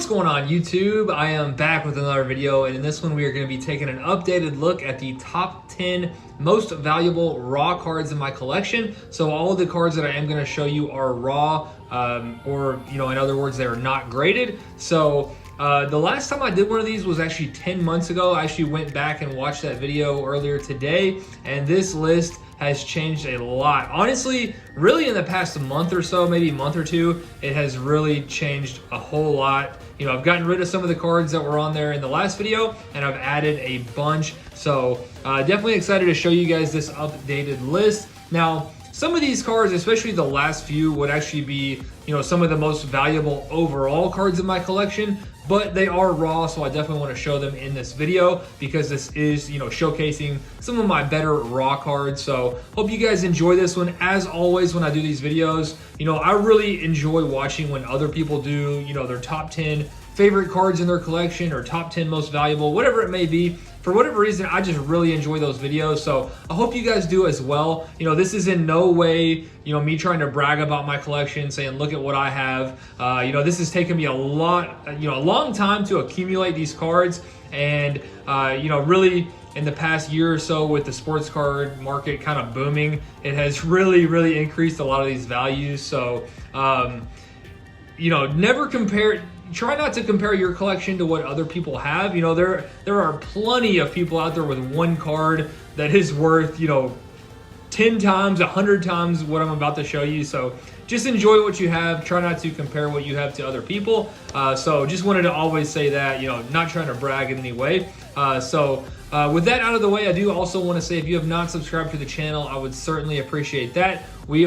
going on YouTube? I am back with another video, and in this one we are going to be taking an updated look at the top 10 most valuable raw cards in my collection. So all of the cards that I am going to show you are raw, or in other words, they are not graded. So the last time I did one of these was actually 10 months ago. I actually went back and watched that video earlier today, and this list has changed a lot. Honestly, really in the past month or so, maybe month or two, it has really changed a whole lot. I've gotten rid of some of the cards that were on there in the last video, and I've added a bunch. So definitely excited to show you guys this updated list. Now, some of these cards, especially the last few, would actually be, some of the most valuable overall cards in my collection, but they are raw, so I definitely want to show them in this video because this is, showcasing some of my better raw cards. So hope you guys enjoy this one. As always, when I do these videos, I really enjoy watching when other people do, their top 10 favorite cards in their collection or top 10 most valuable, whatever it may be. For whatever reason, I just really enjoy those videos, so I hope you guys do as well. This is in no way, me trying to brag about my collection, saying, look at what I have. This has taken me a long time to accumulate these cards, and, really in the past year or so with the sports card market kind of booming, it has really increased a lot of these values. So, never compare. Try not to compare your collection to what other people have. There are plenty of people out there with one card that is worth, 10 times, 100 times what I'm about to show you. So just enjoy what you have. Try not to compare what you have to other people. So just wanted to always say that, not trying to brag in any way. With that out of the way, I do also want to say if you have not subscribed to the channel, I would certainly appreciate that. We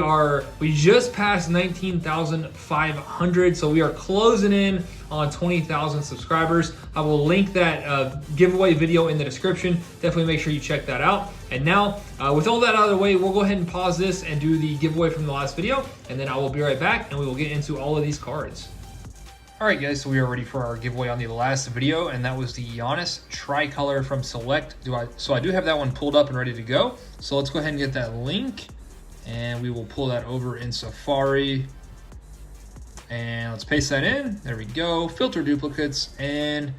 just passed 19,500, so we are closing in on 20,000 subscribers. I will link that giveaway video in the description. Definitely make sure you check that out. And now, with all that out of the way, we'll go ahead and pause this and do the giveaway from the last video, and then I will be right back and we will get into all of these cards. All right, guys, so we are ready for our giveaway on the last video, and that was the Giannis tricolor from Select. So I do have that one pulled up and ready to go. So let's go ahead and get that link, and we will pull that over in Safari. And let's paste that in. There we go. Filter duplicates, and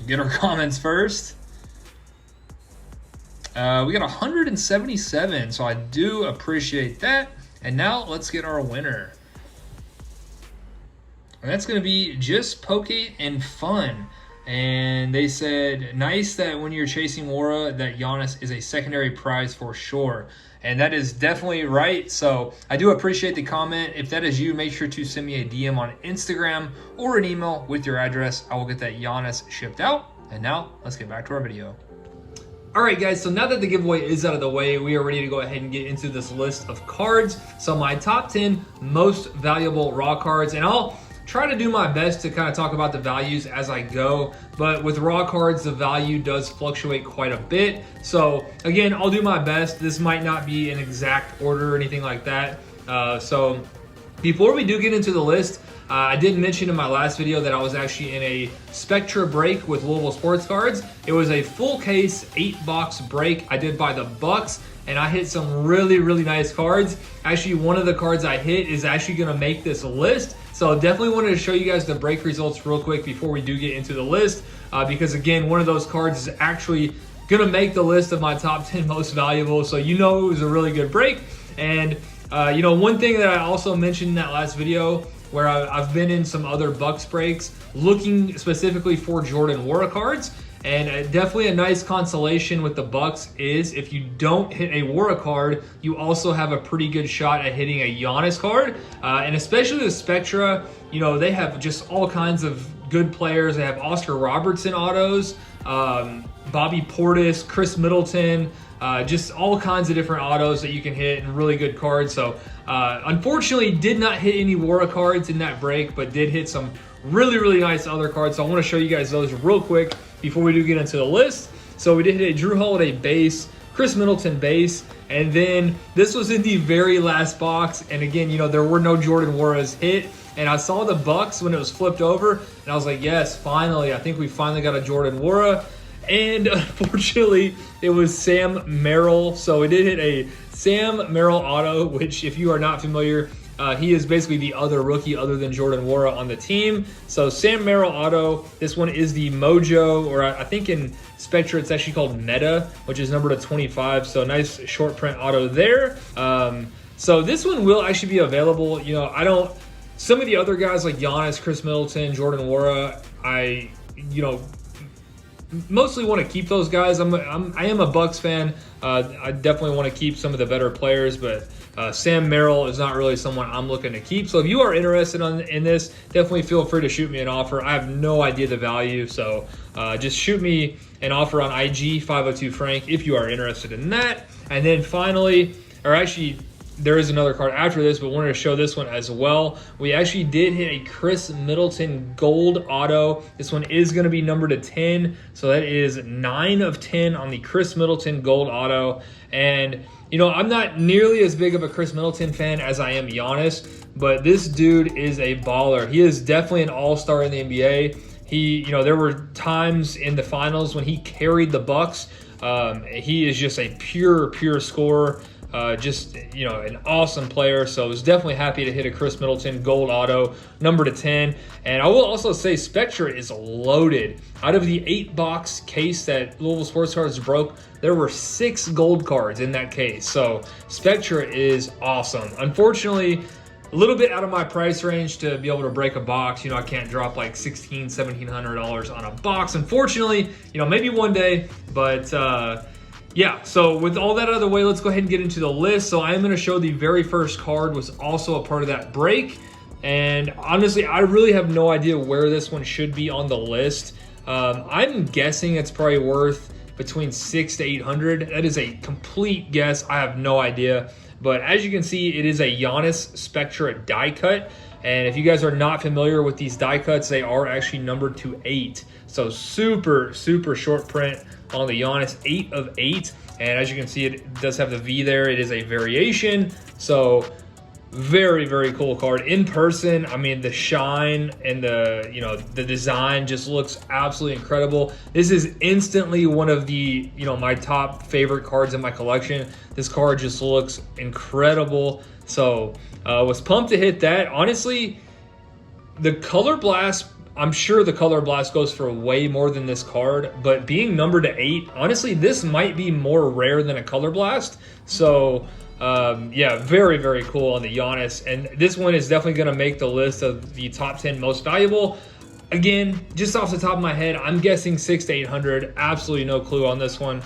get our comments first. We got 177, so I do appreciate that. And now let's get our winner. And that's going to be Just Poke and Fun. And they said, nice that when you're chasing Aura, that Giannis is a secondary prize for sure. And that is definitely right. So I do appreciate the comment. If that is you, make sure to send me a DM on Instagram or an email with your address. I will get that Giannis shipped out. And now let's get back to our video. All right, guys, so now that the giveaway is out of the way, we are ready to go ahead and get into this list of cards. So my top 10 most valuable raw cards, and I'll try to do my best to kind of talk about the values as I go, but with raw cards, the value does fluctuate quite a bit. So again, I'll do my best. This might not be an exact order or anything like that. So before we do get into the list, I did mention in my last video that I was actually in a Spectra break with Louisville sports cards. It was a full case 8-box break. I did buy the Bucks, and I hit some really nice cards. Actually, one of the cards I hit is actually going to make this list. So definitely wanted to show you guys the break results real quick before we do get into the list, because again, one of those cards is actually going to make the list of my top 10 most valuable. So it was a really good break. And one thing that I also mentioned in that last video, where I've been in some other Bucks breaks looking specifically for Jordan Nwora cards. And definitely a nice consolation with the Bucks is if you don't hit a Nwora card, you also have a pretty good shot at hitting a Giannis card. And especially the Spectra, they have just all kinds of good players. They have Oscar Robertson autos, Bobby Portis, Chris Middleton, just all kinds of different autos that you can hit and really good cards. So unfortunately did not hit any Nwora cards in that break, but did hit some really nice other cards. So I want to show you guys those real quick before we do get into the list. So we did hit a Drew Holiday base, Chris Middleton base, and then this was in the very last box. And again, there were no Jordan Nworas hit. And I saw the Bucks when it was flipped over, and I was like, yes, finally. I think we finally got a Jordan Nwora. And unfortunately, it was Sam Merrill. So we did hit a Sam Merrill auto, which if you are not familiar, He is basically the other rookie other than Jordan Nwora on the team. So Sam Merrill auto. This one is the Mojo, or I think in Spectra it's actually called Meta, which is numbered to 25. So nice short print auto there. So this one will actually be available. You know, some of the other guys like Giannis, Chris Middleton, Jordan Nwora, I mostly want to keep those guys. I am a Bucks fan. I definitely want to keep some of the better players, but Sam Merrill is not really someone I'm looking to keep. So if you are interested in this, definitely feel free to shoot me an offer. I have no idea the value, so just shoot me an offer on IG 502 Frank if you are interested in that. And then finally, or actually, there is another card after this, but wanted to show this one as well. We actually did hit a Chris Middleton gold auto. This one is going to be numbered to 10, so that is 9 of 10 on the Chris Middleton gold auto. And you know, I'm not nearly as big of a Chris Middleton fan as I am Giannis, but this dude is a baller. He is definitely an all-star in the NBA. There were times in the finals when he carried the Bucks. He is just a pure scorer. An awesome player. So I was definitely happy to hit a Chris Middleton gold auto, number to 10. And I will also say Spectra is loaded. Out of the 8-box case that Louisville Sports Cards broke, there were 6 gold cards in that case. So Spectra is awesome. Unfortunately, a little bit out of my price range to be able to break a box. You know, I can't drop like $1,600, $1,700 on a box. Unfortunately, maybe one day, but yeah, so with all that out of the way, let's go ahead and get into the list. So I am going to show the very first card was also a part of that break. And honestly, I really have no idea where this one should be on the list. I'm guessing it's probably worth between $600 to $800. That is a complete guess. I have no idea. But as you can see, it is a Giannis Spectra die cut. And if you guys are not familiar with these die cuts, they are actually numbered to 8. So super short print on the Giannis, 8 of 8. And as you can see, it does have the V there. It is a variation. So very cool card. In person, I mean, the shine and the design just looks absolutely incredible. This is instantly one of the, my top favorite cards in my collection. This card just looks incredible. So was pumped to hit that. Honestly, the Color Blast, I'm sure the Color Blast goes for way more than this card, but being numbered to 8, honestly, this might be more rare than a Color Blast. So yeah, very cool on the Giannis. And this one is definitely going to make the list of the top 10 most valuable. Again, just off the top of my head, I'm guessing $600 to $800. Absolutely no clue on this one.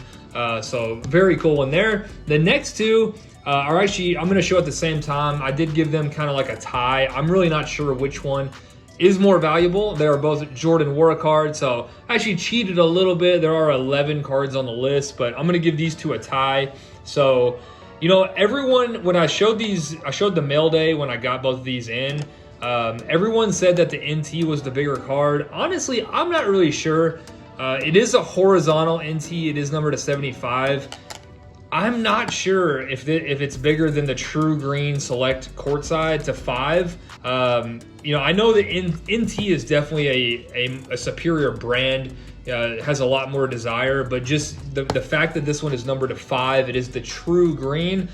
So very cool one there. The next two are actually, I'm going to show at the same time. I did give them kind of like a tie. I'm really not sure which one is more valuable. They are both Jordan Nwora cards, so I actually cheated a little bit. There are 11 cards on the list, but I'm going to give these two a tie. So, everyone, when I showed these, I showed the mail day when I got both of these in, everyone said that the NT was the bigger card. Honestly, I'm not really sure. It is a horizontal NT. It is numbered to 75. I'm not sure if it's bigger than the True Green Select Courtside to 5. I know that NT is definitely a superior brand. It has a lot more desire, but just the fact that this one is numbered to 5, it is the True Green.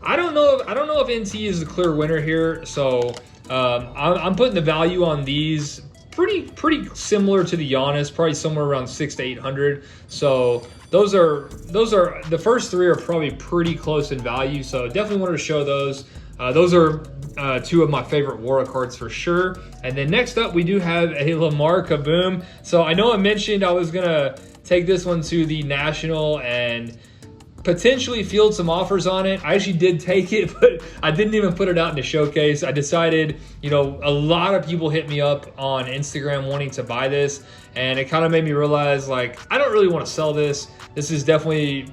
I don't know if NT is the clear winner here. So I'm putting the value on these pretty similar to the Giannis, probably somewhere around $600 to $800. So those are the first 3 are probably pretty close in value. So definitely wanted to show those. Those are 2 of my favorite Nwora cards for sure. And then next up, we do have a Lamar Kaboom. So I know I mentioned I was gonna take this one to the National and potentially field some offers on it. I actually did take it, but I didn't even put it out in the showcase. I decided, a lot of people hit me up on Instagram wanting to buy this, and it kind of made me realize, like, I don't really want to sell this. This is definitely,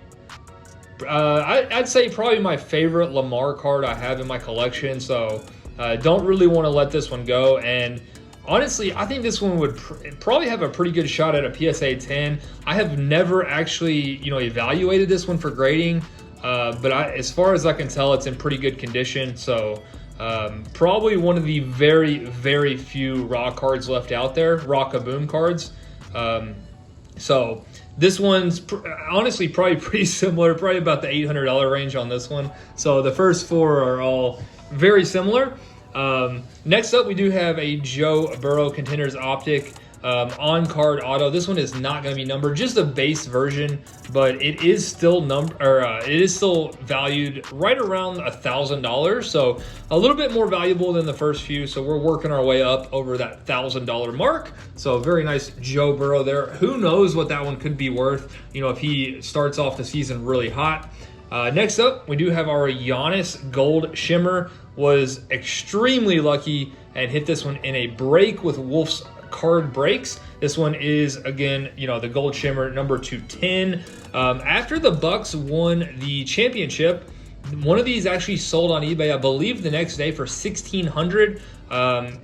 I'd say probably my favorite Lamar card I have in my collection, so don't really want to let this one go. And honestly, I think this one would probably have a pretty good shot at a PSA 10. I have never actually, evaluated this one for grading, but as far as I can tell, it's in pretty good condition. So probably one of the very few raw cards left out there, raw Kaboom cards. So this one's honestly probably pretty similar, probably about the $800 range on this one. So the first 4 are all very similar. Next up, we do have a Joe Burrow Contenders Optic on-card auto. This one is not going to be numbered, just a base version, but it is still valued right around $1,000, so a little bit more valuable than the first few. So we're working our way up over that $1,000 mark. So very nice Joe Burrow there. Who knows what that one could be worth, you know, if he starts off the season really hot. Next up, we do have our Giannis Gold Shimmer. Was extremely lucky and hit this one in a break with Wolf's card breaks. This one is, again, you know, the Gold Shimmer number 210. After the Bucks won the championship, one of these actually sold on eBay, I believe, the next day for $1,600.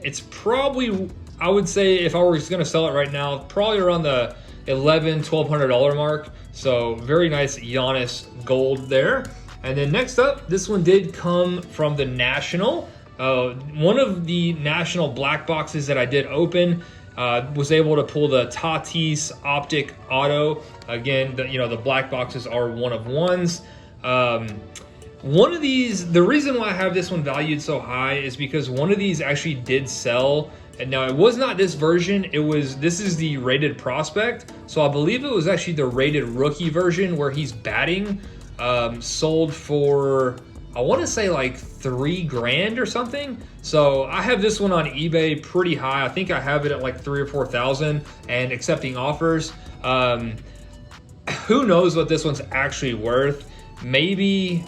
It's probably, I would say, if I was going to sell it right now, probably around the $1,200 mark. So very nice Giannis Gold there. And then next up, this one did come from the National. One of the National black boxes that I did open, was able to pull the Tatis Optic Auto. Again, the black boxes are one of ones. One of these, the reason why I have this one valued so high is because one of these actually did sell. And now it was not this version, this is the rated prospect. So I believe it was actually the rated rookie version where he's batting. Sold for, I want to say like $3,000 or something. So I have this one on eBay pretty high. I think I have it at like 3,000 or 4,000 and accepting offers. Who knows what this one's actually worth? Maybe,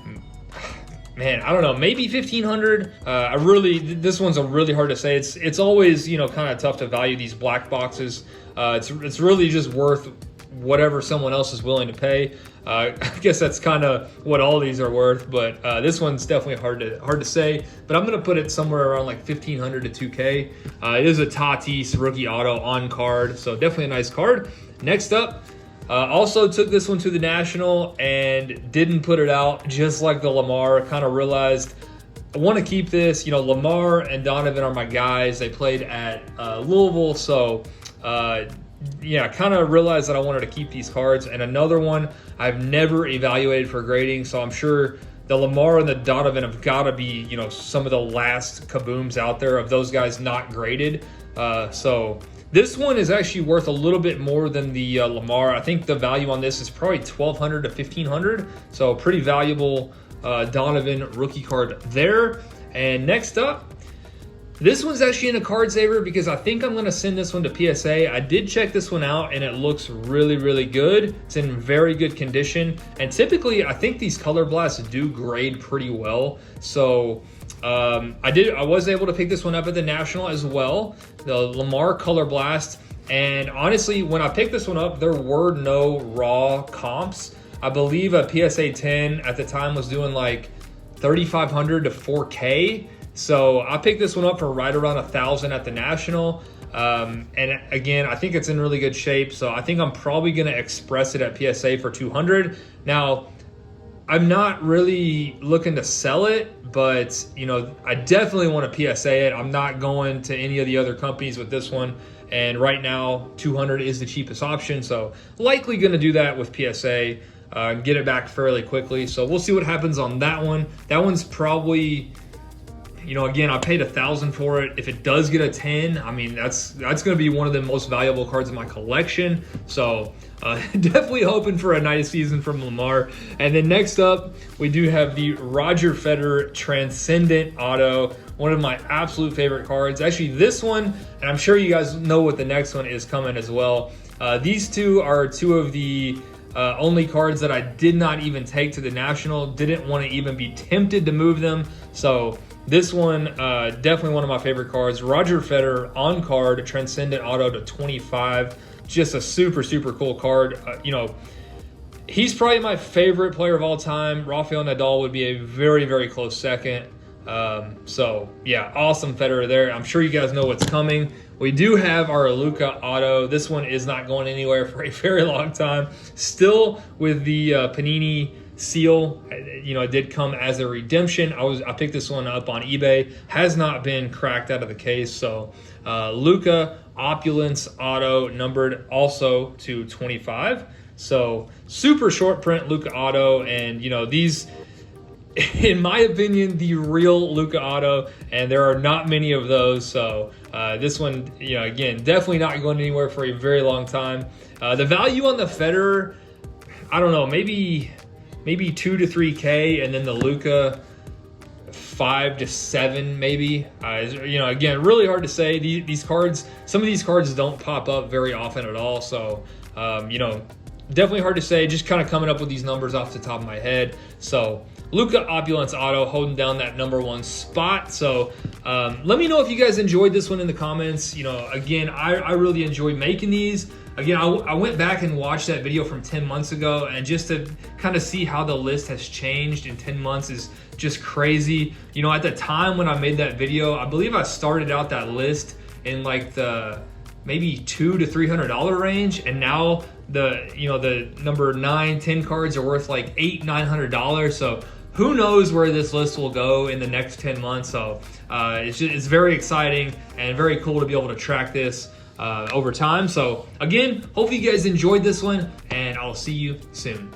man, I don't know, maybe 1,500. This one's really hard to say. It's always, you know, kind of tough to value these black boxes. It's really just worth whatever someone else is willing to pay. I guess that's kind of what all these are worth, but this one's definitely hard to say. But I'm gonna put it somewhere around like 1,500 to 2K. It is a Tatis rookie auto on card, so definitely a nice card. Next up, also took this one to the National and didn't put it out, just like the Lamar. Kind of realized I want to keep this. You know, Lamar and Donovan are my guys. They played at Louisville, so yeah, kind of realized that I wanted to keep these cards. And another one I've never evaluated for grading, so I'm sure the Lamar and the Donovan have got to be, you know, some of the last kabooms out there of those guys not graded. So this one is actually worth a little bit more than the Lamar. I think the value on this is probably $1,200 to $1,500. So pretty valuable Donovan rookie card there. And next up, this one's actually in a card saver because I think I'm going to send this one to PSA. I did check this one out and it looks really, really good. It's in very good condition. And typically, I think these color blasts do grade pretty well. So I was able to pick this one up at the National as well, the Lamar Color Blast. And honestly, when I picked this one up, there were no raw comps. I believe a PSA 10 at the time was doing like 3,500 to 4K. So I picked this one up for right around 1,000 at the National. And again, I think it's in really good shape. So I think I'm probably going to express it at PSA for 200. Now, I'm not really looking to sell it, but you know, I definitely want to PSA it. I'm not going to any of the other companies with this one. And right now, 200 is the cheapest option. So likely going to do that with PSA and get it back fairly quickly. So we'll see what happens on that one. That one's probably, you know, again, I paid 1,000 for it. If it does get a 10, I mean, that's going to be one of the most valuable cards in my collection. So definitely hoping for a nice season from Lamar. And then next up, we do have the Roger Federer Transcendent Auto, one of my absolute favorite cards. Actually, this one, and I'm sure you guys know what the next one is coming as well. These two are two of the only cards that I did not even take to the National. Didn't want to even be tempted to move them. So this one, definitely one of my favorite cards. Roger Federer on card, Transcendent Auto to 25. Just a super, super cool card. You know, he's probably my favorite player of all time. Rafael Nadal would be a very, very close second. So yeah, awesome Federer there. I'm sure you guys know what's coming. We do have our Luka Auto. This one is not going anywhere for a very long time. Still with the Panini seal. You know, it did come as a redemption. I picked this one up on eBay. Has not been cracked out of the case. So Luka Opulence Auto, numbered also to 25. So super short print Luka Auto, and you know, these, in my opinion, the real Luka auto, and there are not many of those. So this one, again, definitely not going anywhere for a very long time. The value on the Federer, I don't know, maybe 2 to 3K, and then the Luka 5 to 7 maybe. Again, really hard to say. These cards, some of these cards don't pop up very often at all. So definitely hard to say. Just kind of coming up with these numbers off the top of my head. So Luka Opulence Auto holding down that #1 spot. So let me know if you guys enjoyed this one in the comments. Again, I really enjoy making these. Again, I went back and watched that video from 10 months ago, and just to kind of see how the list has changed in 10 months is just crazy. At the time when I made that video, I believe I started out that list in like the maybe $200 to $300 range, and now the number 9, 10 cards are worth like $800, $900. So who knows where this list will go in the next 10 months. So it's very exciting and very cool to be able to track this over time. So again, hopefully you guys enjoyed this one, and I'll see you soon.